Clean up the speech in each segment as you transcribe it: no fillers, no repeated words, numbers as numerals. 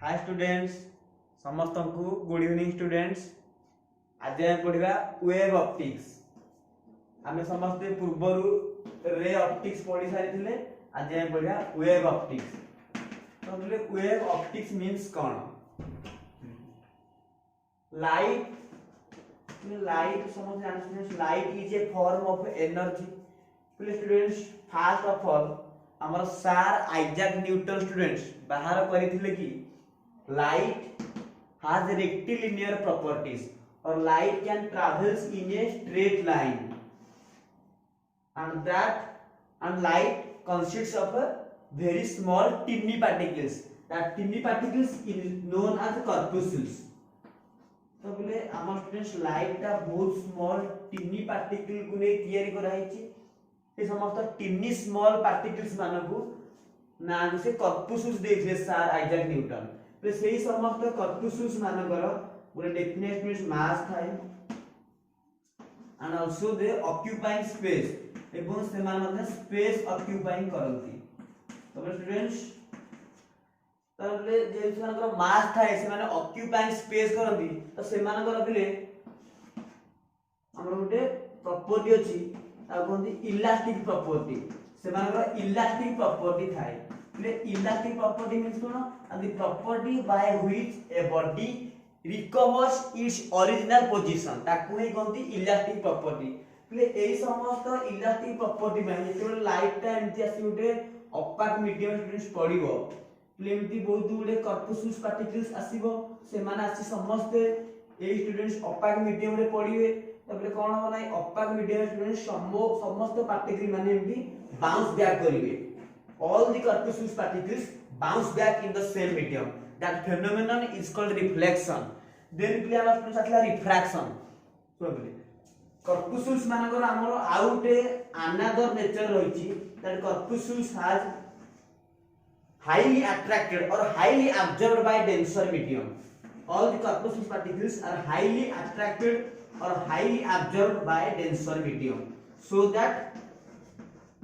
Hi students समस्त को good evening students. आज हम पढ़ा वेव ऑप्टिक्स। आम समस्त पूर्वर रे ऑप्टिक्स पढ़ी सारी। आज हम पढ़ा वेव ऑप्टिक्स। तो वेव ऑप्टिक्स मीन्स कौन? लाइट लाइट समझ जानते। Light is a form of energy. Students fast of all आमर सार आइजैक न्यूटन स्टूडेंट्स बाहर करथिले कि light has rectilinear properties or light can travels in a straight line and light consists of a very small tiny particles. That tiny particles is known as corpuscles. तो बोले आम students light टा बहुत small टिनी particle को नै तयारी करा हिची। ए समस्त टिनी स्मॉल पार्टिकल्स मानको ना से corpuscles देथिले सर आइजैक न्यूटन। तो सेही समस्त corpuscles मानकर गोटे डेफिनेट मींस मास थाए and also they occupying space एवं से माने स्पेस ऑक्युपाइंग करंती। तो स्टूडेंट्स तबले जे मानकर मास थाए से माने ऑक्युपाइंग स्पेस करंती। तो से मानकर बिले हमर गोटे प्रॉपर्टी अछि आ कोनती इलास्टिक प्रॉपर्टी। से मानकर इलास्टिक प्रॉपर्टी थाए। Elastic property means the property by which a body recovers its original position ताकू ही कहती इलास्टिक प्रॉपर्टी। प्ले एई समस्त इलास्टिक प्रॉपर्टी में जेते लाइट टा एमती आसी उठे ऑपाक मीडियम स्टूडेंट्स पड़िबो। प्ले एमती बहुत गुडे corpuscles पार्टिकल्स आसीबो से माने आसी समस्त एई स्टूडेंट्स ऑपाक मीडियम रे पड़िबे। तबले कोन हो नै ऑपाक मीडियम स्टूडेंट्स समस्त पार्टिकल माने एमती बाउंस बैक करिवे। All the corpuscles particles bounce back in the same medium. That phenomenon is called reflection. Then we have a refraction. So corpuscles मानकर हमरो out another nature रहिछि that corpuscles has highly attracted or highly absorbed by denser medium. All the corpuscles particles are highly attracted or highly absorbed by denser medium, so that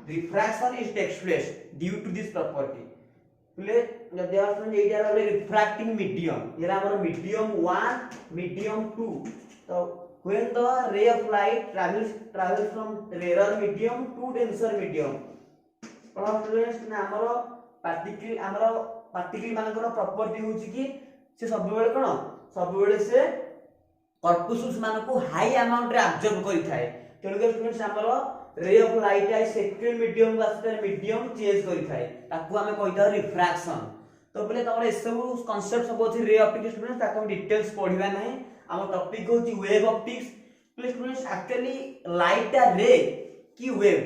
refraction is takes place due to this property. Play जदि आपण एटा रे refracting medium era हमर medium 1 medium 2। तो when the ray of light travels from rarer medium to denser medium students ना हमर particle मानकर property होची कि से सब बेले कोन सब बेले से corpuscles मानको हाई अमाउंट रे एब्जॉर्ब करि थाए। तेनु के स्टूडेंट्स हमर रे of light I second medium वास्ते मीडियम चेंज करि थाए ताकू हमें कहिता रिफ्रैक्शन। तो पहले तमरे सब कांसेप्ट सब अछि रे ऑप्टिक्स स्टूडेंट्स ताकू हम डिटेल्स पढिबा नाही। हम टॉपिक होछि wave optics. Please students actually light आ रे की वेव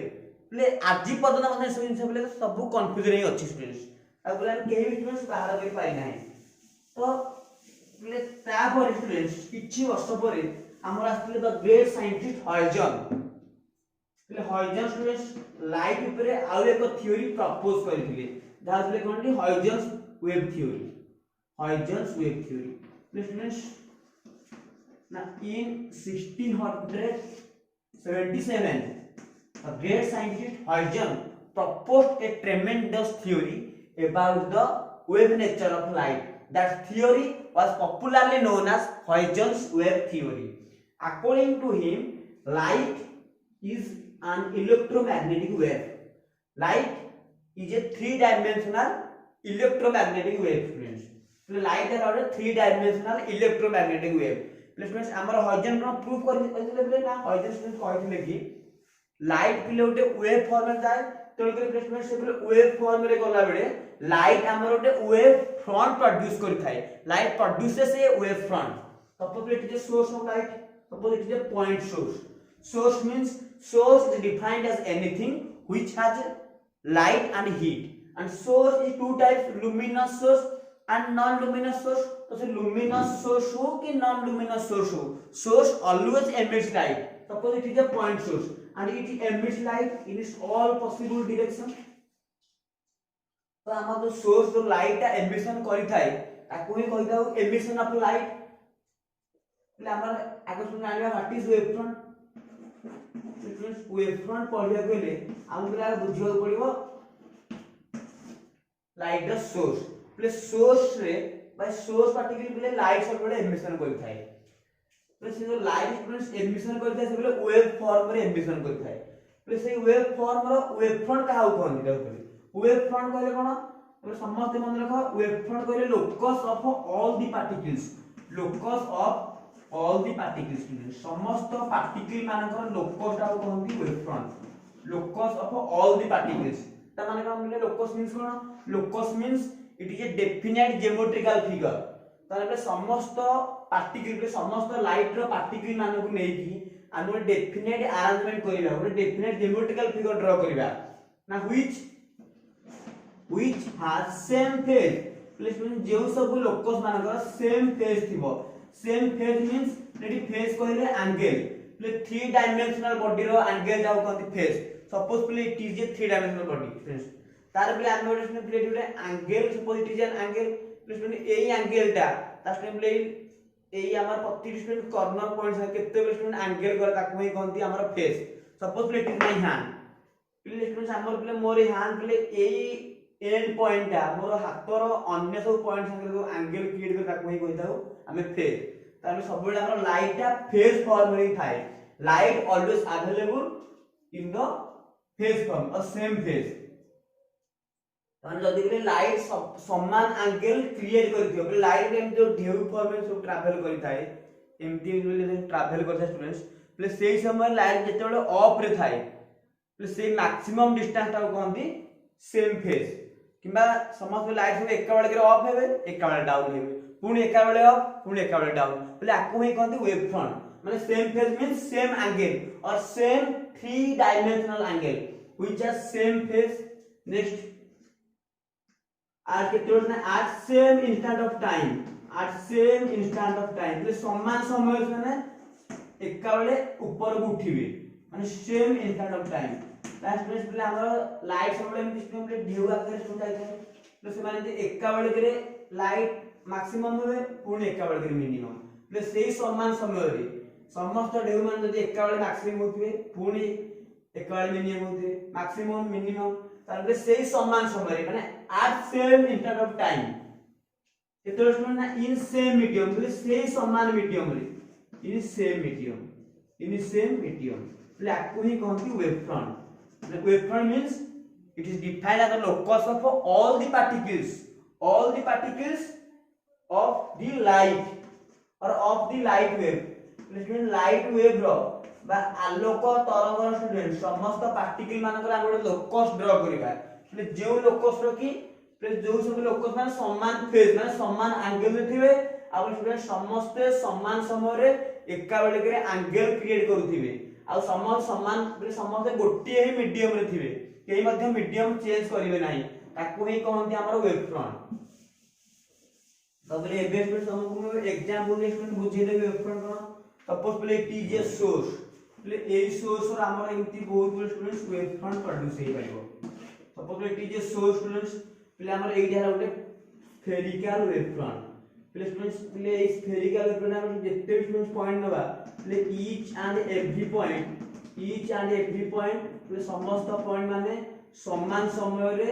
प्ले आजि पदन मतलब सब जिंस पहले सब कंफ्यूजन ही अछि स्टूडेंट्स। आ बोले हम केही स्टूडेंट्स बाहर करि पाइ नाही। तो प्ले ता पर स्टूडेंट्स किछि वर्ष परे हमर आस्थिले the great scientist Huygens Huygens students light ऊपर आउ एक थ्योरी प्रपोज करथिले जाहले कोनटी Huygens wave theory. Huygens wave theory students ना in 1677 a great scientist Huygens proposed a tremendous theory about the wave nature of light. That theory was popularly known as Huygens wave theory. According to him, light is an electromagnetic wave. Light is a three-dimensional electromagnetic wave, students. So light is a three-dimensional electromagnetic wave. Students, हमर हॉयजन को proof करथिले बले ना हॉयजन student कहथिले कि light पिले उटे wave form में जाय। तो स्टूडेंट से बले वेव फॉर्म रे गला बेले लाइट हमर उटे वेव फ्रंट प्रोड्यूस करि थाए। Light produces A wave front. Suppose it is a source of light. Suppose it is a point source. Source means source is defined as anything which has light and heat, and source is two types, luminous source and non-luminous source. तो से luminous source हो कि non-luminous source हो, source always emits light. Suppose it is a point source and it emits light in its all possible direction. तो हम जो source जो light टा emission करि थाए ताकू ही कहि दाउ emission of light। ले हमर आगे सुन आनिबा what is wave front. Wave front पढ़िया गले हमकरा बुझियो पड़िबो लाइट द सोर्स। प्ले सोर्स रे बाय सोर्स पार्टिकल प्ले लाइट सब बड़े एमिशन करथाय प्ले से जो लाइट स्टूडेंट्स एमिशन करथाय से बड़े वेव फॉर्म रे एमिशन करथाय प्ले से वेव फॉर्म रो वेव फ्रंट का हो कोन दिला वेव फ्रंट कहले कोन तो समस्त मन रख वेव फ्रंट कहले locus of all the particles locus of all the particles students समस्त पार्टिकल मानकर लोकस टा कहंती wave front locus of all the particles ता माने कोन मिले लोकस मींस कोन locus means it is a definite geometrical figure ताले समस्त पार्टिकल समस्त लाइट रो पार्टिकल मान को नै कि हम डेफिनेट अरेंजमेंट करिबा ଗୋଟେ डेफिनेट ज्योमेट्रिकल फिगर ड्रा करिबा ना which has same phase plus जो सब लोकस मानकर सेम फेज थिबो सेम फेज मींस लेडी फेज कहले एंगल प्ले 3 डायमेंशनल बॉडी रो एंगल जाउ कहती फेज सपोज प्ले it is a 3 dimensional body friends तार प्ले हम गोटे प्ले जोटे angle suppose it is an angle plus एई एंगल टा तास्टे प्ले एई हमर प्रति स्टूडेंट कॉर्नर पॉइंट से केते स्टूडेंट एंगल कर ताकू ही कहती हमर फेज सपोज प्ले इट इज माय हैंड प्ले स्टूडेंट्स हमर प्ले मोर हैंड प्ले एई एंड पॉइंट आ मोर हातर अन्य सब पॉइंट संगे जो एंगल क्रिएट कर ताकू ही कहताऊ हमें फेज तामे सब बेला हमर लाइट आ फेज फॉर्म रे थाए light always available in the phase form और सेम फेज ताने जदी के लाइट समान एंगल क्रिएट करथियो बे लाइट एम जो ढेउ फॉर्म में सब ट्रैवल करि थाए एमती जो ट्रैवल करथा स्टूडेंट्स प्लस सेही समय लाइट जते बेले ऑफ रे थाए प्लस से मैक्सिमम डिस्टेंस ता कहंती सेम फेज किबा समस्त लाइट सब एका बेले के ऑफ हेबे एका बेले डाउन हेबे पुणी एका बेले ऑफ पुणी एका बेले डाउन बोले आकु ही कहंती वेव फ्रंट माने same phase means same angle और same 3 dimensional angle which are same phase next आर के तोड़ ना at same instant of time at same instant of time बोले समान समय से एका बेले ऊपर को उठिबे माने same instant of time last place play हमर लाइट सब बेले सिस्टम प्ले ढेउ आकर सुन जाय छै तो से माने जे एका बेले करे लाइट मैक्सिमम होवे पुणी एका बेले करे मिनिमम प्ले सेही समान समय रे समस्त ढेउ मान जदी एका बेले मैक्सिमम होतबे पुणी एका बेले मिनिमम होतबे मैक्सिमम मिनिमम तारबे सेही समान समय रे माने at same instant of time एतो ना इन सेम मीडियम बोले सेही समान मीडियम रे इन सेम मीडियम बोले आकु ही कहंती wave front wave front means it is defined as the locus of all the particles of the light or of the light wave mean light wave ro बा आलोक तरंग स्टूडेंट समस्त particle मानकर हम गोटे लोकस ड्रा करिबा माने जे locus रो की जो सब लोकस माने समान फेज माने समान एंगल रे थिबे आ स्टूडेंट समस्त समान समय रे एका बेले करे एंगल क्रिएट करूथिबे आ समान समस्त गोटे ही मीडियम रे थिबे केही मध्ये मीडियम चेंज करिवे नाही ताकू ही कहंती हमर वेव फ्रंट तबले एबे स्टूडेंट हमकु एग्जांपल स्टूडेंट बुझी देबे वेव फ्रंट कोन सपोज प्ले इट इज ए सोर्स प्ले ए सोर्स और हमर एमती बहुत good students wave front produce हे परिबो सपोज प्ले it is a source students प्ले हमर एई दिया गोटे स्फेरिकल वेव फ्रंट प्ले स्टूडेंट्स प्ले स्फेरिकल वेव फ्रंट हमर जेते स्टूडेंट्स पॉइंट नबा प्ले ईच एंड एवरी पॉइंट प्ले समस्त पॉइंट माने समान समय रे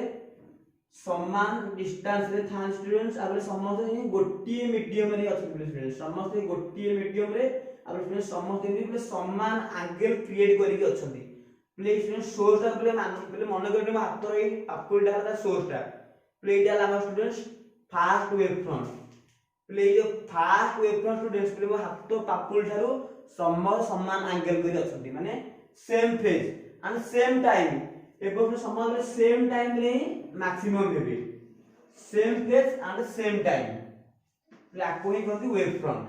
समान डिस्टेंस रे थान स्टूडेंट्स आबे समस्त गोटी मीडियम रे अछि स्टूडेंट्स समस्त गोटी मीडियम रे आबे स्टूडेंट्स समस्त प्ले समान एंगल क्रिएट करि के अछंती प्ले स्टूडेंट सोर्स ता प्ले मन करते म हाथ रे पापुल दा सोर्स ता प्ले इटा ला स्टूडेंट्स फास्ट वेव फ्रंट प्ले जो फास्ट वेव फ्रंट स्टूडेंट्स प्ले म हाथ पापुल थारो समान एंगल करि अछंती माने same phase and same time एबो समान रे सेम टाइम रे मैक्सिमम हेबे same phase and same time ब्लैक को ही कहती वेव फ्रंट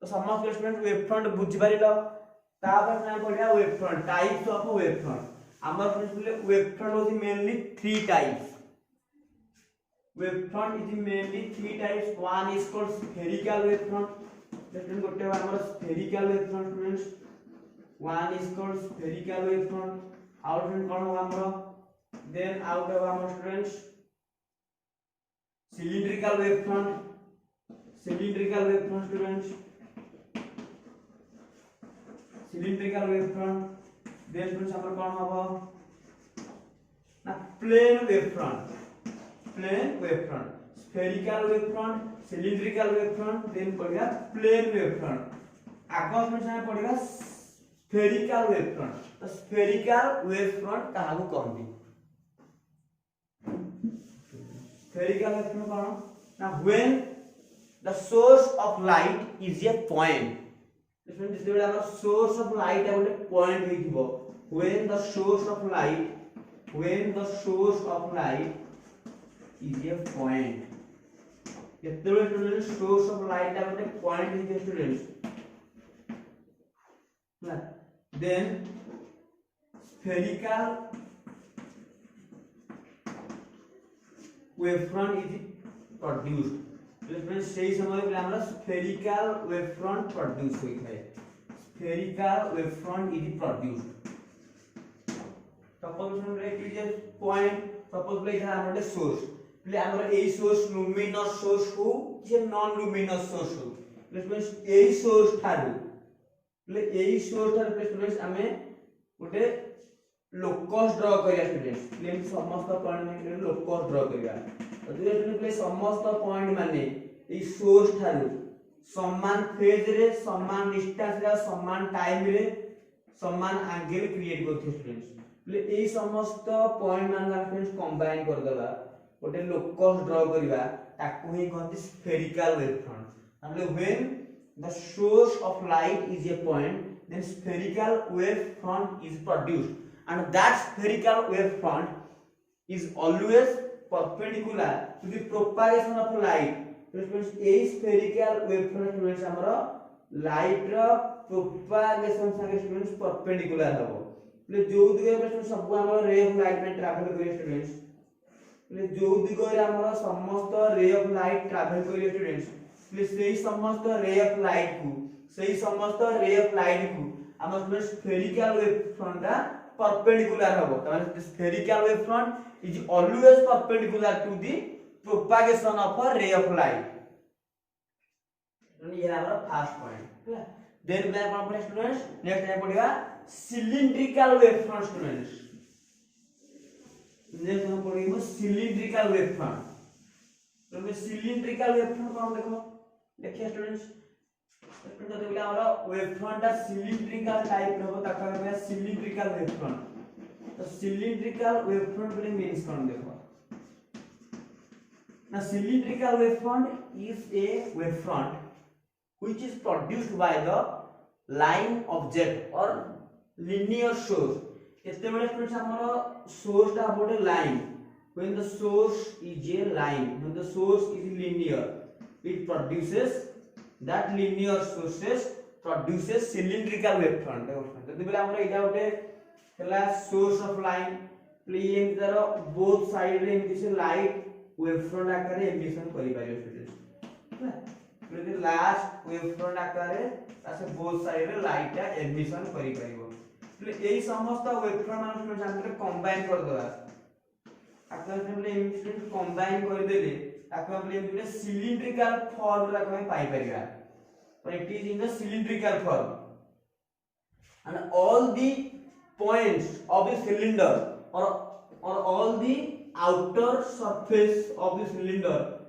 तो समस्त स्टूडेंट वेव फ्रंट बुझि पारिलो तापर ना पढिया wave front types of wave front हमर स्टूडेंट वेव फ्रंट होती mainly 3 types wave front is mainly 3 types one is called spherical wave front लेकिन गोटे बार हमर spherical wave front students one is called spherical wave front out front कोन हो हमर then out of हमर students cylindrical wave front students cylindrical wave front then students हमर कोन हो ना plane wave front spherical wave front, cylindrical wave front, then पढ़िया plane wave front. आगो में पढ़िया spherical wave front. तो spherical wave front कहाँ को कहती? Spherical wave front कौन? Now when the source of light is a point. इसमें जिस वेला हमारा source of light है बोले point ही थी वो. When the source of light is a point. ଯେତେବେଳେ student source of light ଟା ଗୋଟେ point ହେଇଥିବ students. Then spherical wavefront is produced. तो सही समय पे हमरा spherical wavefront produce होई है. Spherical wavefront is produced. Suppose हमरे एक जे point suppose ले इधर हमरे source. प्ले हमरा ए source luminous source हो जे non luminous source हो. प्लस ए source थारु प्ले ए source थारु प्लस स्टूडेंट्स हमें गोटे लोकस ड्रा करिया स्टूडेंट्स. प्ले समस्त पॉइंट में लोकस ड्रा करिया. तो स्टूडेंट प्ले समस्त पॉइंट माने ए सोर्स थारु समान फेज रे समान डिस्टेंस रे समान टाइम रे समान एंगल क्रिएट करथि स्टूडेंट्स. प्ले ए समस्त पॉइंट मान फ्रेंड्स कंबाइन कर देबा गोटे लोकस ड्रा करिबा ताकू ही कहती स्फेरिकल वेव फ्रंट. मतलब when the source of light is a point, then spherical wave front is produced, and that spherical wave front is always perpendicular to the propagation of light. Means a spherical wave front means हमरो light रो propagation संगे students perpendicular हबो. ले जो दिगे में सब हमरो ray of light में travel करे students. ले जो दिगे हमरो समस्त ray of light travel करे students. सही समस्त रे ऑफ लाइट को हम स्फेरिकल वेव फ्रंट दा परपेंडिकुलर हबो. The spherical wave front is always perpendicular to the propagation of a ray of light. ये हमारा फर्स्ट पॉइंट. देन मैं कौन पढ़े स्टूडेंट्स नेक्स्ट टाइम पढ़िया cylindrical wave front students. Next हम पढ़ेंगे सिलिंड्रिकल वेव फ्रंट. तो मैं सिलिंड्रिकल वेव फ्रंट कौन देखो देखिए स्टूडेंट्स. तो देखले हमरा वेव फ्रंट दा सिलिंड्रिकल टाइप रहबो ताका कहबे सिलिंड्रिकल वेव फ्रंट. तो सिलिंड्रिकल वेव फ्रंट बले मींस कोन देखो ना. Cylindrical wave front is a wave front which is produced by the line object और लिनियर सोर्स. एते बेले स्टूडेंट्स हमरो सोर्स दा बोले line. When the source is a line, when the source is linear, it produces that linear sources produces cylindrical wave front. तो दिबले हमरा इटा उठे हला source of line प्लेन दर both side रे एमती से light wave front आकार रे emission करि पारियो स्टूडेंट्स. तो लास्ट wave front आकार रे तासे both side रे light टा emission करि पारियो. तो एई समस्त wave front मान स्टूडेंट्स हमरे कंबाइन कर दवा. आपन हमले इनस्टेंट कंबाइन कर देले ताको हमले एमते सिलिंड्रिकल फॉर्म रा हम पाई परिबा. but it is in the cylindrical form, and all the points of the cylinder or all the outer surface of the cylinder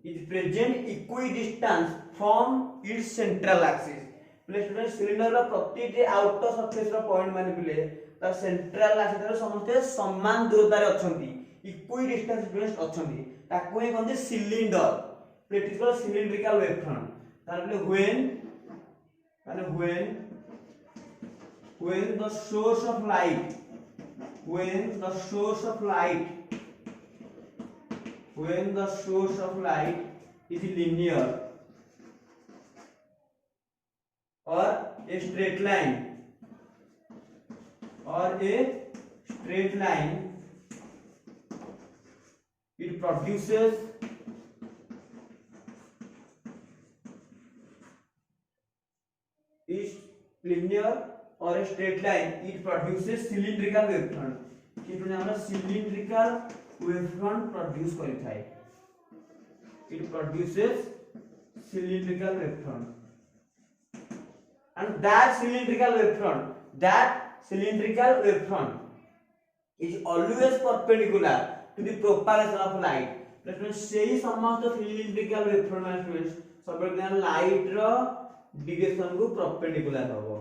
is present equidistant from its central axis. Play student cylinder रा प्रति जे outer surface रा point माने बिले तार central axis रे समस्त समान दूरता रे अछंती इक्विडिस्टेंस स्टूडेंट्स अछंती ताको हे कोन cylinder. It is called cylindrical wave front. तार बिले when the source of light is linear or a straight line it produces is linear or a straight line, it produces cylindrical wave front. कितने हमरा cylindrical wave front produce करिथाय. It produces cylindrical wave front, and that cylindrical wave front is always perpendicular to the propagation of light. Student सेही समस्त cylindrical wavefront माने student सब light रो direction को perpendicular होबो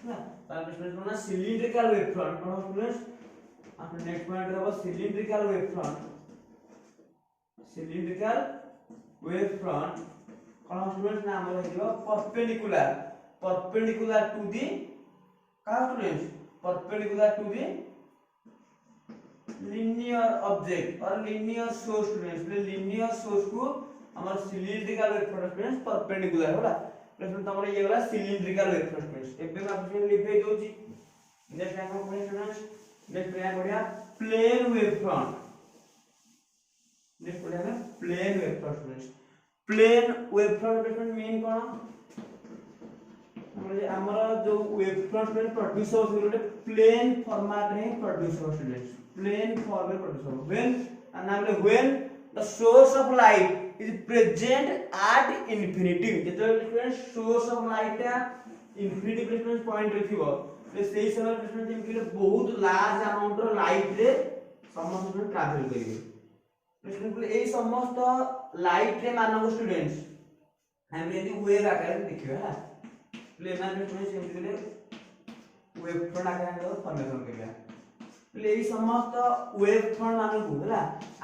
ना तार स्टूडेंट ना सिलिंड्रिकल वेवफ्रंट कोन स्टूडेंट आप नेक्स्ट पॉइंट होबो सिलिंड्रिकल वेवफ्रंट कोन स्टूडेंट नाम रहइबो परपेंडिकुलर टू दी का student perpendicular to the linear object और linear source students linear source को हमर cylindrical वेवफ्रंट स्टूडेंट्स परपेंडिकुलर होला प्लस तमरे ये वाला cylindrical वेवफ्रंट स्टूडेंट्स एबे मैं आपको लिखै दोची नेक्स्ट टाइम को स्टूडेंट्स नेक्स्ट क्या बढ़िया प्लेन वेवफ्रंट नेक्स्ट बढ़िया में plane wavefront students plane wavefront student mean कोन हमर जो वेवफ्रंट में प्रोड्यूस हो गोटे प्लेन फॉर्मेट रे प्रोड्यूस हो स्टूडेंट्स प्लेन फॉर्म में प्रोड्यूस हो when the source of light is present at infinity जेतो student source of light infinity placement point रखिबो से सेही समय प्लेसमेंट जेमि बहुत लार्ज अमाउंट रो लाइट रे समस्त ट्रैवल करिवे स्टूडेंट ए समस्त लाइट रे मानको स्टूडेंट्स हम यदि वेव आकार में देखिबा है प्लेन में स्टूडेंट्स जेमि वेवफ्रंट आकार में फॉर्मेशन करिया ले समस्त वेवफ्रंट मानको हला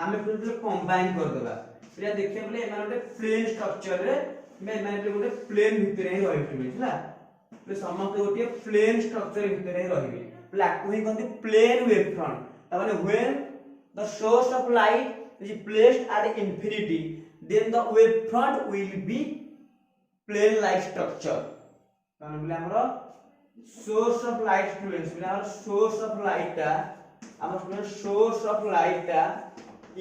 आमे प्रिंसिपल कंबाइन कर देबा प्रिया देखिए बोले एमाने प्लेन स्ट्रक्चर रे एमाने गोटे प्लेन भितर ही रहिबे हला ले समस्त गोटे प्लेन स्ट्रक्चर भितर ही रहिबे प्ला कोही कहते प्लेन वेवफ्रंट ताने when the source of light is placed at infinity then the wavefront will be plane like structure ताने बोले हमरा सोर्स ऑफ लाइट स्टूडेंट्स बोले हमरा सोर्स ऑफ लाइट ता हमर स्टूडेंट सोर्स ऑफ लाइट ता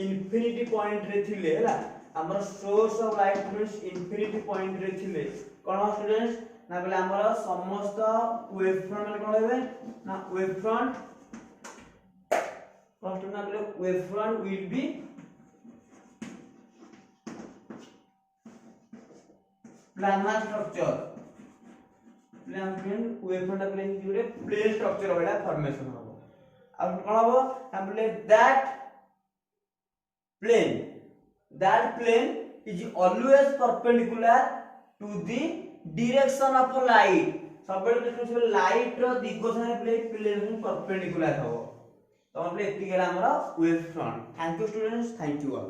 इंफिनिटी पॉइंट रे थिले हला हमर source of light students infinity point रे थिले कोन स्टूडेंट्स ना बोले हमर समस्त वेवफ्रंट माने कोन हेबे ना वेवफ्रंट फर्स्ट ना बोले wavefront will be planar structure plane wavefront plane जोरे प्लेन स्ट्रक्चर होइला फॉर्मेशन हो अब कोन हो हम बोले that plane is always perpendicular to the direction of light सब बेले लाइट रो दिगो सारे प्लेन परपेंडिकुलर हो तो हम एति गेला हमरा wavefront thank you students thank you all